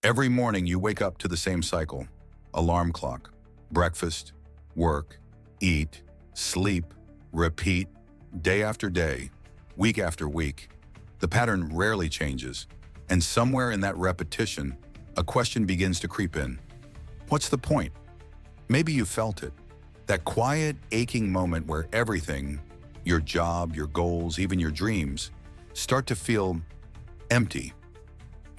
Every morning you wake up to the same cycle. Alarm clock, breakfast, work, eat, sleep, repeat, day after day, week after week. The pattern rarely changes, and somewhere in that repetition, a question begins to creep in. What's the point? Maybe you felt it. That quiet, aching moment where everything, your job, your goals, even your dreams, start to feel empty.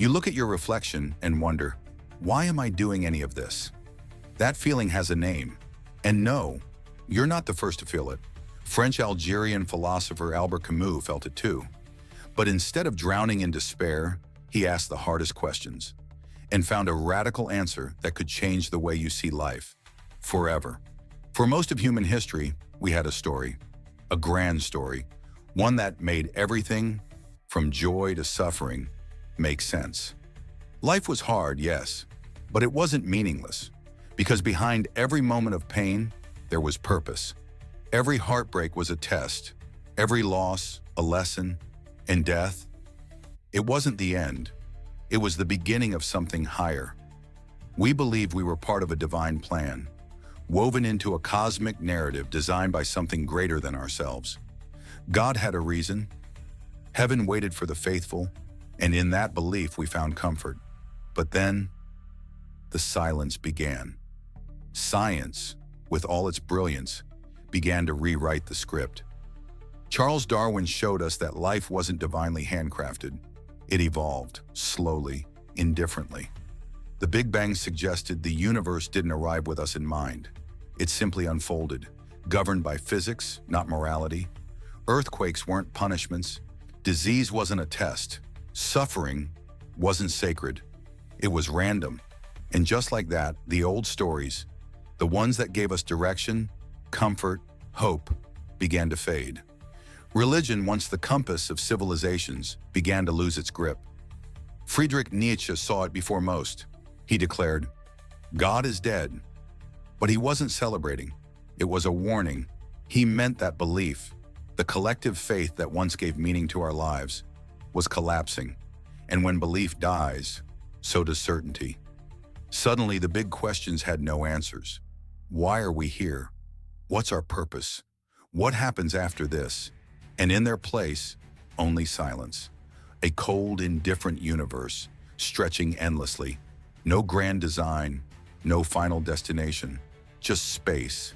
You look at your reflection and wonder, why am I doing any of this? That feeling has a name. And no, you're not the first to feel it. French-Algerian philosopher Albert Camus felt it too. But instead of drowning in despair, he asked the hardest questions and found a radical answer that could change the way you see life forever. For most of human history, we had a story, a grand story, one that made everything, from joy to suffering, make sense. Life was hard, yes, but it wasn't meaningless, because behind every moment of pain, there was purpose. Every heartbreak was a test, every loss, a lesson, and death, it wasn't the end. It was the beginning of something higher. We believed we were part of a divine plan, woven into a cosmic narrative designed by something greater than ourselves. God had a reason. Heaven waited for the faithful, and in that belief we found comfort. But then, the silence began. Science, with all its brilliance, began to rewrite the script. Charles Darwin showed us that life wasn't divinely handcrafted. It evolved, slowly, indifferently. The Big Bang suggested the universe didn't arrive with us in mind. It simply unfolded, governed by physics, not morality. Earthquakes weren't punishments. Disease wasn't a test. Suffering wasn't sacred. It was random. And just like that, the old stories, the ones that gave us direction, comfort, hope, began to fade. Religion, once the compass of civilizations, began to lose its grip. Friedrich Nietzsche saw it before most. He declared, "God is dead." But he wasn't celebrating. It was a warning. He meant that belief, the collective faith that once gave meaning to our lives, was collapsing. And when belief dies, so does certainty. Suddenly, the big questions had no answers. Why are we here? What's our purpose? What happens after this? And in their place, only silence. A cold, indifferent universe, stretching endlessly. No grand design, no final destination, just space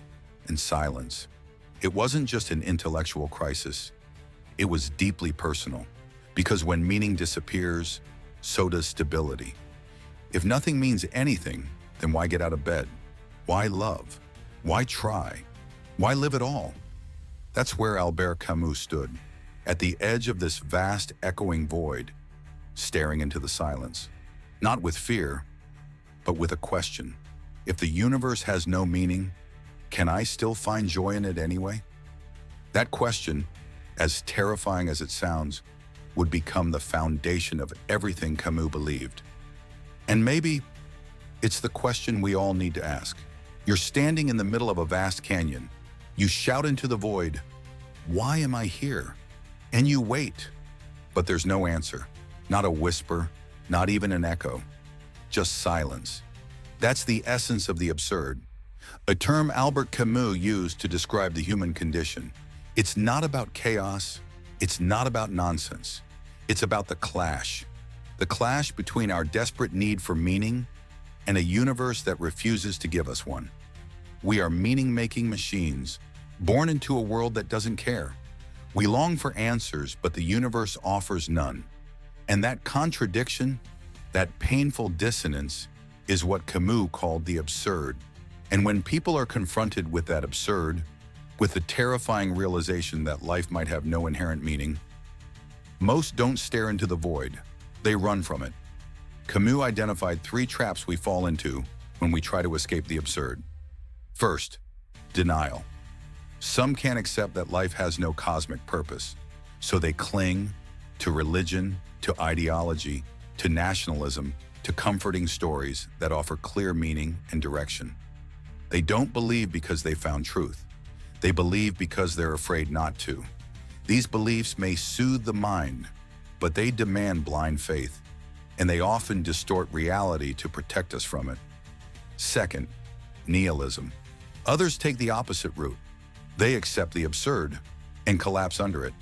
and silence. It wasn't just an intellectual crisis. It was deeply personal, because when meaning disappears, so does stability. If nothing means anything, then why get out of bed? Why love? Why try? Why live at all? That's where Albert Camus stood, at the edge of this vast, echoing void, staring into the silence. Not with fear, but with a question. If the universe has no meaning, can I still find joy in it anyway? That question, as terrifying as it sounds, would become the foundation of everything Camus believed. And maybe it's the question we all need to ask. You're standing in the middle of a vast canyon. You shout into the void, "Why am I here?" And you wait, but there's no answer. Not a whisper, not even an echo, just silence. That's the essence of the absurd, a term Albert Camus used to describe the human condition. It's not about chaos, it's not about nonsense. It's about the clash between our desperate need for meaning and a universe that refuses to give us one. We are meaning-making machines, born into a world that doesn't care. We long for answers, but the universe offers none. And that contradiction, that painful dissonance, is what Camus called the absurd. And when people are confronted with that absurd, with the terrifying realization that life might have no inherent meaning, most don't stare into the void, they run from it. Camus identified 3 traps we fall into when we try to escape the absurd. First, denial. Some can't accept that life has no cosmic purpose, so they cling to religion, to ideology, to nationalism, to comforting stories that offer clear meaning and direction. They don't believe because they found truth. They believe because they're afraid not to. These beliefs may soothe the mind, but they demand blind faith. and they often distort reality to protect us from it. Second, nihilism. Others take the opposite route. They accept the absurd and collapse under it.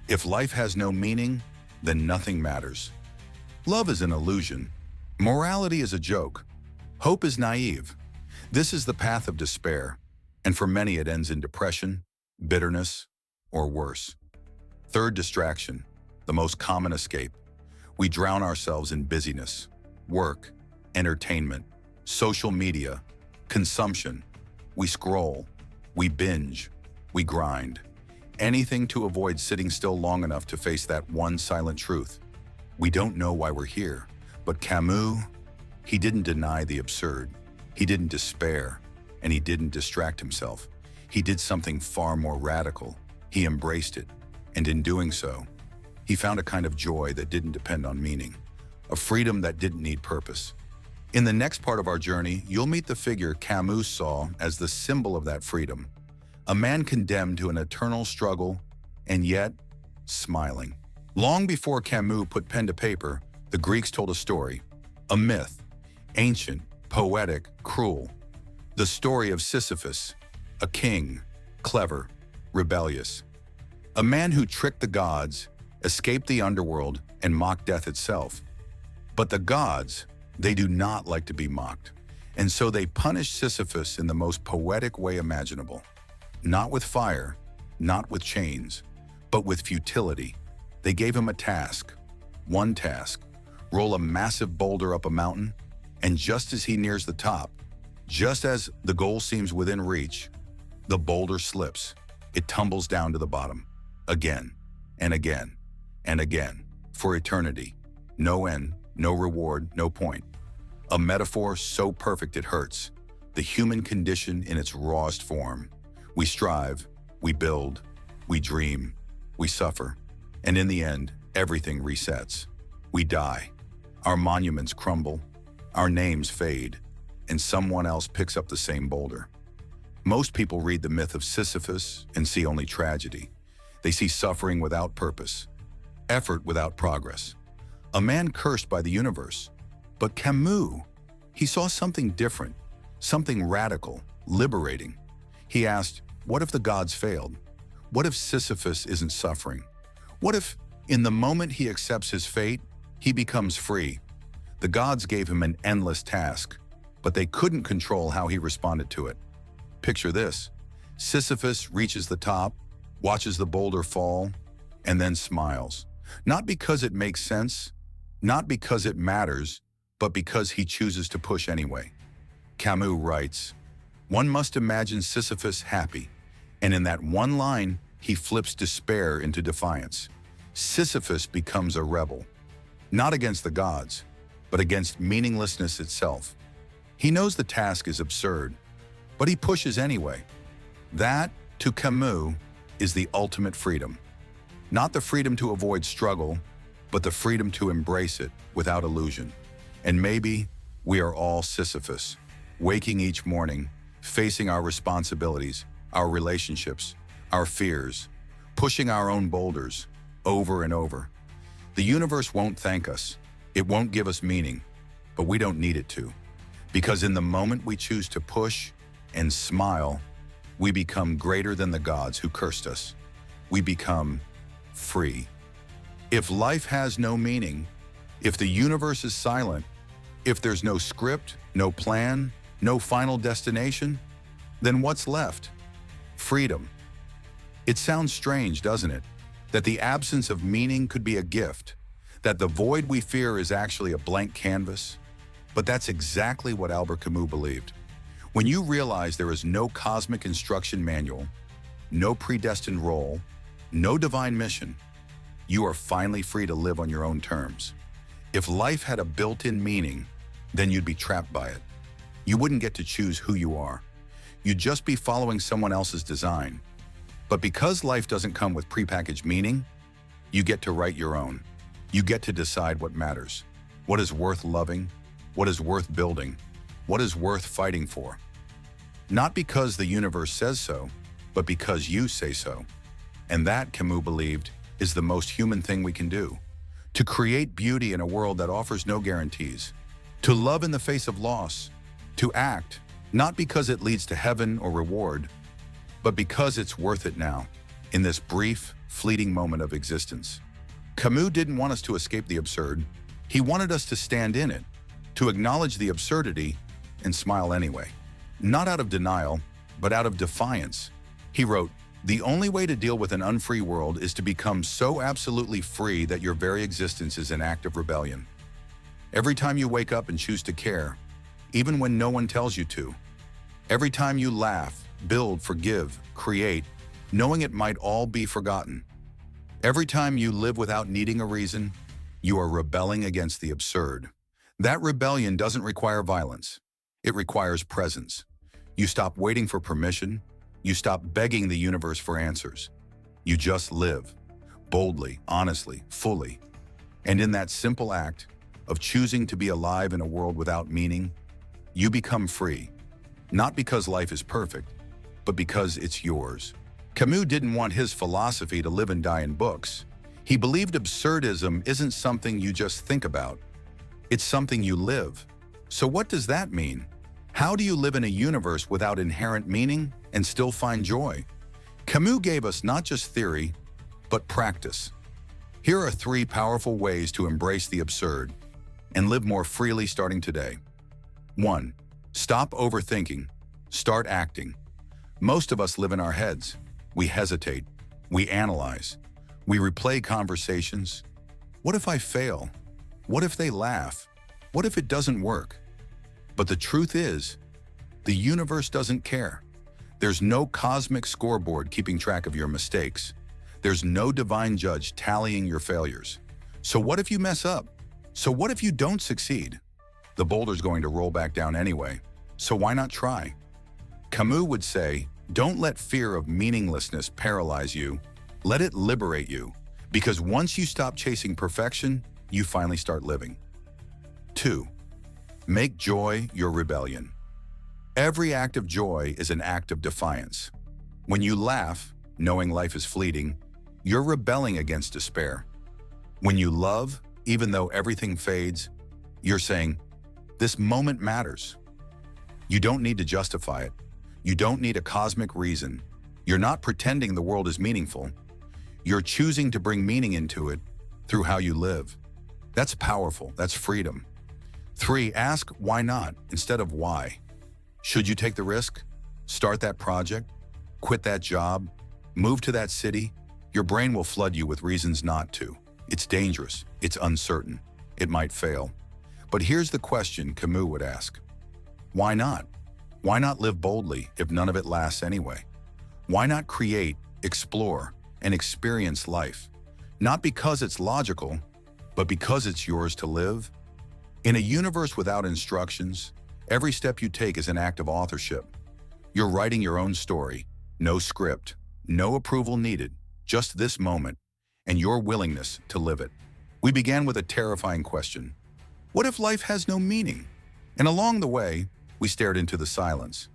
If life has no meaning, then nothing matters. Love is an illusion. Morality is a joke. Hope is naive. This is the path of despair, and for many it ends in depression, bitterness, or worse. Third, distraction, the most common escape. We drown ourselves in busyness, work, entertainment, social media, consumption. We scroll, we binge, we grind. Anything to avoid sitting still long enough to face that one silent truth. We don't know why we're here, but Camus, he didn't deny the absurd. He didn't despair, and he didn't distract himself. He did something far more radical. He embraced it, and in doing so, he found a kind of joy that didn't depend on meaning, a freedom that didn't need purpose. In the next part of our journey, you'll meet the figure Camus saw as the symbol of that freedom, a man condemned to an eternal struggle, and yet smiling. Long before Camus put pen to paper, the Greeks told a story, a myth, ancient, poetic, cruel. The story of Sisyphus, a king, clever, rebellious. A man who tricked the gods, escaped the underworld, and mocked death itself. But the gods, they do not like to be mocked, and so they punished Sisyphus in the most poetic way imaginable. Not with fire, not with chains, but with futility. They gave him a task, one task, roll a massive boulder up a mountain, and just as he nears the top, just as the goal seems within reach, the boulder slips. It tumbles down to the bottom, again, and again, and again, for eternity. No end, no reward, no point. A metaphor so perfect it hurts, the human condition in its rawest form. We strive, we build, we dream, we suffer, and in the end, everything resets. We die, our monuments crumble, our names fade, and someone else picks up the same boulder. Most people read the myth of Sisyphus and see only tragedy. They see suffering without purpose, effort without progress, a man cursed by the universe. But Camus, he saw something different, something radical, liberating. He asked, what if the gods failed? What if Sisyphus isn't suffering? What if, in the moment he accepts his fate, he becomes free? The gods gave him an endless task, but they couldn't control how he responded to it. Picture this. Sisyphus reaches the top, watches the boulder fall, and then smiles. Not because it makes sense, not because it matters, but because he chooses to push anyway. Camus writes, one must imagine Sisyphus happy, and in that one line, he flips despair into defiance. Sisyphus becomes a rebel, not against the gods, but against meaninglessness itself. He knows the task is absurd, but he pushes anyway. That, to Camus, is the ultimate freedom. Not the freedom to avoid struggle, but the freedom to embrace it without illusion. And maybe we are all Sisyphus, waking each morning, facing our responsibilities, our relationships, our fears, pushing our own boulders over and over. The universe won't thank us. It won't give us meaning, but we don't need it to. Because in the moment we choose to push and smile, we become greater than the gods who cursed us. We become free. If life has no meaning, if the universe is silent, if there's no script, no plan, no final destination, then what's left? Freedom. It sounds strange, doesn't it? That the absence of meaning could be a gift, that the void we fear is actually a blank canvas. But that's exactly what Albert Camus believed. When you realize there is no cosmic instruction manual, no predestined role, no divine mission, you are finally free to live on your own terms. If life had a built-in meaning, then you'd be trapped by it. You wouldn't get to choose who you are. You'd just be following someone else's design. But because life doesn't come with prepackaged meaning, you get to write your own. You get to decide what matters, what is worth loving, what is worth building, what is worth fighting for. Not because the universe says so, but because you say so. And that, Camus believed, is the most human thing we can do. to create beauty in a world that offers no guarantees, to love in the face of loss, to act, not because it leads to heaven or reward, but because it's worth it now, in this brief, fleeting moment of existence. Camus didn't want us to escape the absurd. He wanted us to stand in it, to acknowledge the absurdity and smile anyway. Not out of denial, but out of defiance. He wrote, "The only way to deal with an unfree world is to become so absolutely free that your very existence is an act of rebellion. Every time you wake up and choose to care, even when no one tells you to. Every time you laugh, build, forgive, create, knowing it might all be forgotten. Every time you live without needing a reason, you are rebelling against the absurd. That rebellion doesn't require violence. It requires presence. You stop waiting for permission. You stop begging the universe for answers. You just live, boldly, honestly, fully. And in that simple act of choosing to be alive in a world without meaning, you become free. Not because life is perfect, but because it's yours." Camus didn't want his philosophy to live and die in books. He believed absurdism isn't something you just think about. It's something you live. So what does that mean? How do you live in a universe without inherent meaning and still find joy? Camus gave us not just theory, but practice. Here are 3 powerful ways to embrace the absurd and live more freely starting today. 1. Stop overthinking. Start acting. Most of us live in our heads. We hesitate. We analyze. We replay conversations. What if I fail? What if they laugh? What if it doesn't work? But the truth is, the universe doesn't care. There's no cosmic scoreboard keeping track of your mistakes. There's no divine judge tallying your failures. So what if you mess up? So what if you don't succeed? The boulder's going to roll back down anyway, so why not try? Camus would say, don't let fear of meaninglessness paralyze you. Let it liberate you, because once you stop chasing perfection, you finally start living. 2. Make joy your rebellion. Every act of joy is an act of defiance. When you laugh, knowing life is fleeting, you're rebelling against despair. When you love, even though everything fades, you're saying, this moment matters. You don't need to justify it. You don't need a cosmic reason. You're not pretending the world is meaningful. You're choosing to bring meaning into it through how you live. That's powerful. That's freedom. 3. Ask why not instead of why. Should you take the risk? Start that project? Quit that job? Move to that city? Your brain will flood you with reasons not to. It's dangerous. It's uncertain. It might fail. But here's the question Camus would ask. Why not? Why not live boldly if none of it lasts anyway? Why not create, explore, and experience life? Not because it's logical, but because it's yours to live. In a universe without instructions, every step you take is an act of authorship. You're writing your own story, no script, no approval needed, just this moment, and your willingness to live it. We began with a terrifying question. What if life has no meaning? And along the way, we stared into the silence.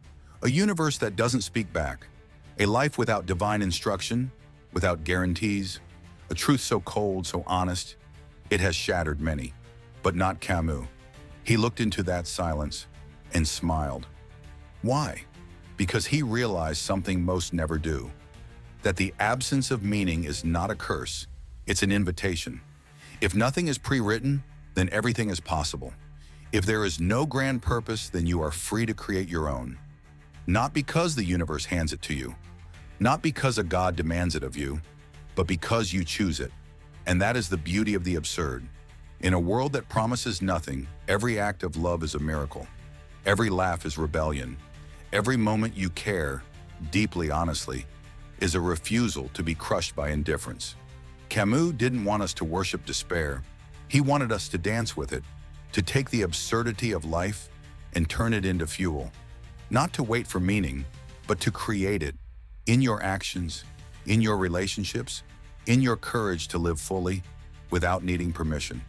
A universe that doesn't speak back. A life without divine instruction, without guarantees. A truth so cold, so honest, it has shattered many. But not Camus. He looked into that silence and smiled. Why? Because he realized something most never do. That the absence of meaning is not a curse, it's an invitation. If nothing is pre-written, then everything is possible. If there is no grand purpose, then you are free to create your own. Not because the universe hands it to you, not because a God demands it of you, but because you choose it. And that is the beauty of the absurd. In a world that promises nothing, every act of love is a miracle. Every laugh is rebellion. Every moment you care, deeply honestly, is a refusal to be crushed by indifference. Camus didn't want us to worship despair. He wanted us to dance with it, to take the absurdity of life and turn it into fuel. Not to wait for meaning, but to create it in your actions, in your relationships, in your courage to live fully without needing permission.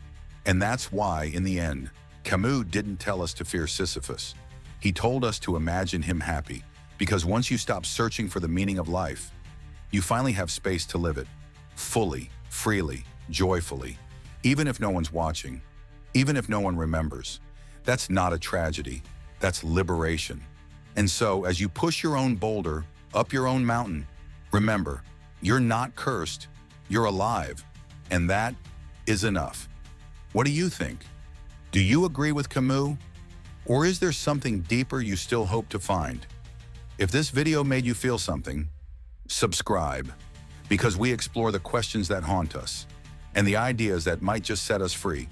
And that's why, in the end, Camus didn't tell us to fear Sisyphus. He told us to imagine him happy, because once you stop searching for the meaning of life, you finally have space to live it, fully, freely, joyfully. even if no one's watching, even if no one remembers. That's not a tragedy. That's liberation. And so, as you push your own boulder up your own mountain, remember, you're not cursed, you're alive, and that is enough. What do you think? Do you agree with Camus? Or is there something deeper you still hope to find? If this video made you feel something, subscribe, because we explore the questions that haunt us and the ideas that might just set us free.